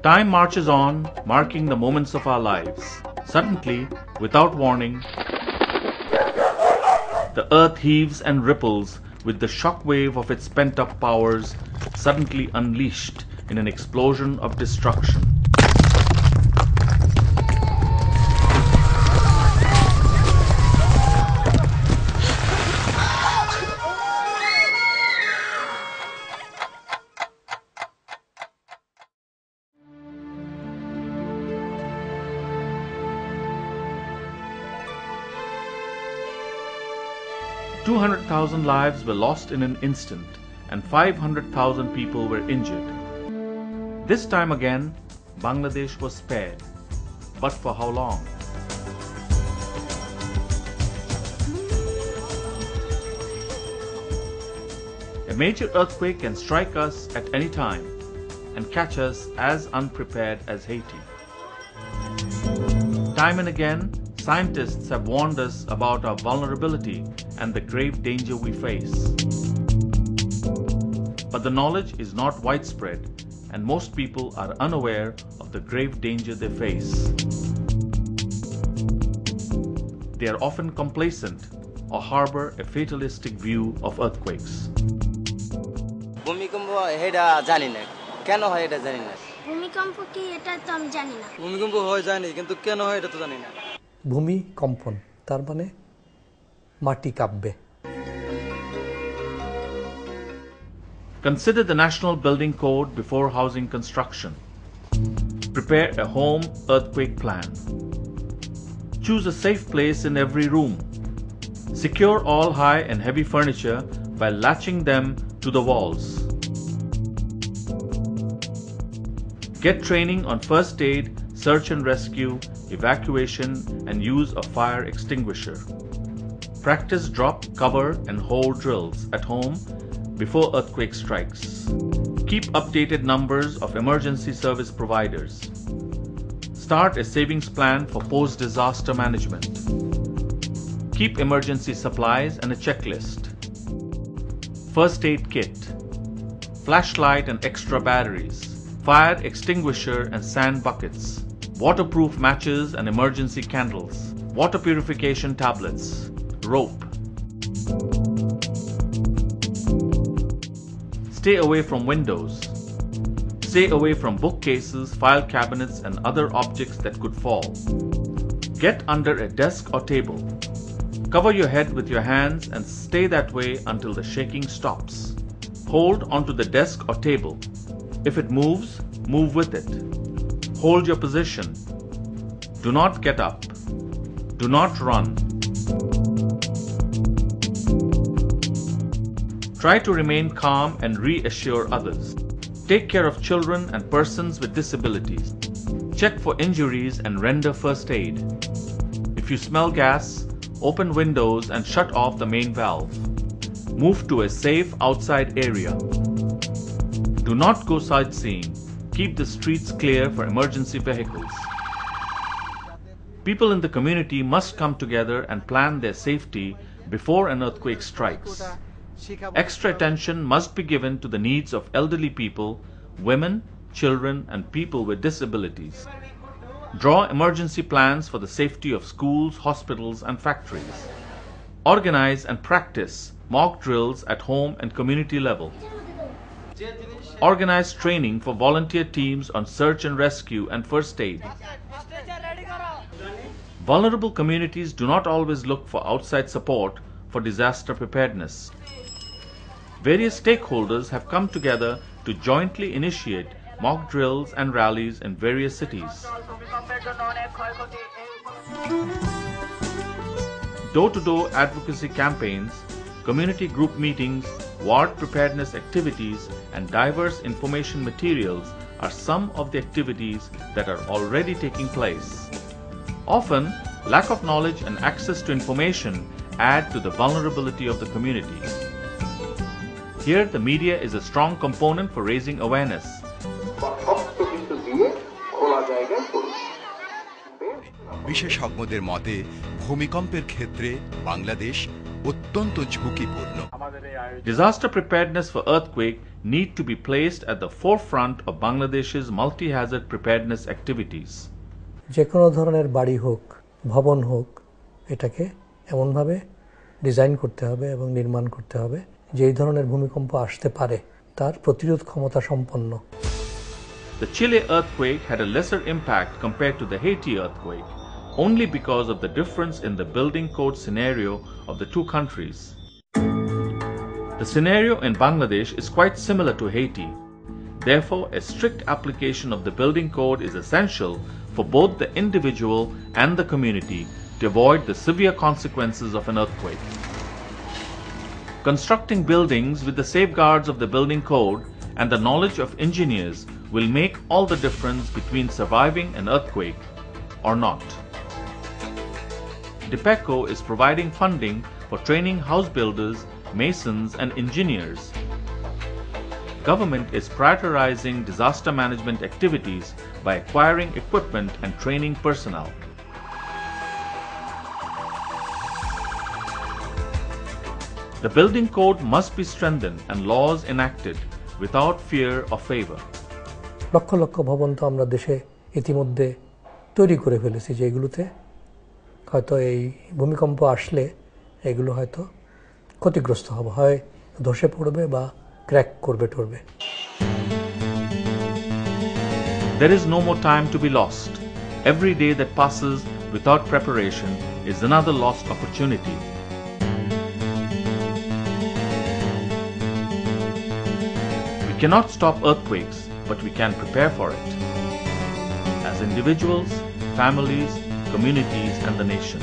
Time marches on, marking the moments of our lives. Suddenly, without warning, the earth heaves and ripples with the shock wave of its pent-up powers, suddenly unleashed in an explosion of destruction. "200,000 lives were lost in an instant, and 500,000 people were injured. This time again, Bangladesh was spared. But for how long? A major earthquake can strike us at any time and catch us as unprepared as Haiti. Time and again, scientists have warned us about our vulnerability and the grave danger we face. But the knowledge is not widespread, and most people are unaware of the grave danger they face. They are often complacent or harbor a fatalistic view of earthquakes. ভূমিকম্প এটা জানি না কেন হয় এটা জানি না ভূমিকম্প কি এটা তো আমি জানি না ভূমিকম্প হয় জানি কিন্তু কেন হয় এটা তো জানি না ভূমিকম্পন তার মানে মাটি কাঁপবে Consider the National Building Code before housing construction. Prepare a home earthquake plan. Choose a safe place in every room. Secure all high and heavy furniture by latching them to the walls. Get training on first aid, search and rescue, evacuation, and use of fire extinguisher. Practice drop, cover, and hold drills at home before earthquake strikes. Keep updated numbers of emergency service providers. Start a savings plan for post-disaster management. Keep emergency supplies and a checklist. First aid kit, flashlight and extra batteries, fire extinguisher and sand buckets, waterproof matches and emergency candles, water purification tablets, rope. Stay away from windows. Stay away from bookcases, file cabinets, and other objects that could fall. Get under a desk or table. Cover your head with your hands and stay that way until the shaking stops. Hold onto the desk or table. If it moves, move with it. Hold your position. Do not get up. Do not run. Try to remain calm and reassure others. Take care of children and persons with disabilities. Check for injuries and render first aid. If you smell gas, open windows and shut off the main valve. Move to a safe outside area. Do not go sightseeing. Keep the streets clear for emergency vehicles. People in the community must come together and plan their safety before an earthquake strikes. Extra attention must be given to the needs of elderly people, women, children, and people with disabilities. Draw emergency plans for the safety of schools, hospitals, and factories. Organize and practice mock drills at home and community level. Organize training for volunteer teams on search and rescue and first aid. Vulnerable communities do not always look for outside support for disaster preparedness. Various stakeholders have come together to jointly initiate mock drills and rallies in various cities. Door-to-door advocacy campaigns, community group meetings, ward preparedness activities, and diverse information materials are some of the activities that are already taking place. Often, lack of knowledge and access to information add to the vulnerability of the community. Here, the media is a strong component for raising awareness. বিশেষজ্ঞদের মতে ভূমিকম্পের ক্ষেত্রে বাংলাদেশ অত্যন্ত ঝুঁকিপূর্ণ। Disaster preparedness for earthquake need to be placed at the forefront of Bangladesh's multi-hazard preparedness activities. যে কোনো ধরনের বাড়ি হোক, ভবন হোক, এটাকে এমনভাবে ডিজাইন করতে হবে এবং নির্মাণ করতে হবে যে এই ধরনের ভূমিকম্প আসতে পারে তার প্রতিরোধ ক্ষমতা সম্পন্ন। The Chile earthquake had a lesser impact compared to the Haiti earthquake, only because of the difference in the building code scenario of the two countries. The scenario in Bangladesh is quite similar to Haiti. Therefore, a strict application of the building code is essential for both the individual and the community to avoid the severe consequences of an earthquake. Constructing buildings with the safeguards of the building code and the knowledge of engineers will make all the difference between surviving an earthquake or not. DPECO is providing funding for training house builders, masons and engineers. Government is prioritizing disaster management activities by acquiring equipment and training personnel. The building code must be strengthened and laws enacted without fear or favor. Lakh lakh ভবন তো আমরা দেশে ইতিমধ্যে তৈরি করে ফেলেছি, যেগুলোতে হয়তো এই ভূমিকম্প আসলে এগুলো হয়তো ক্ষতিগ্রস্ত হবে, হয় ধসে পড়বে বা ক্র্যাক করবে টরবে। There is no more time to be lost. Every day that passes without preparation is another lost opportunity. We cannot stop earthquakes, but we can prepare for it as individuals, families, communities, and the nation.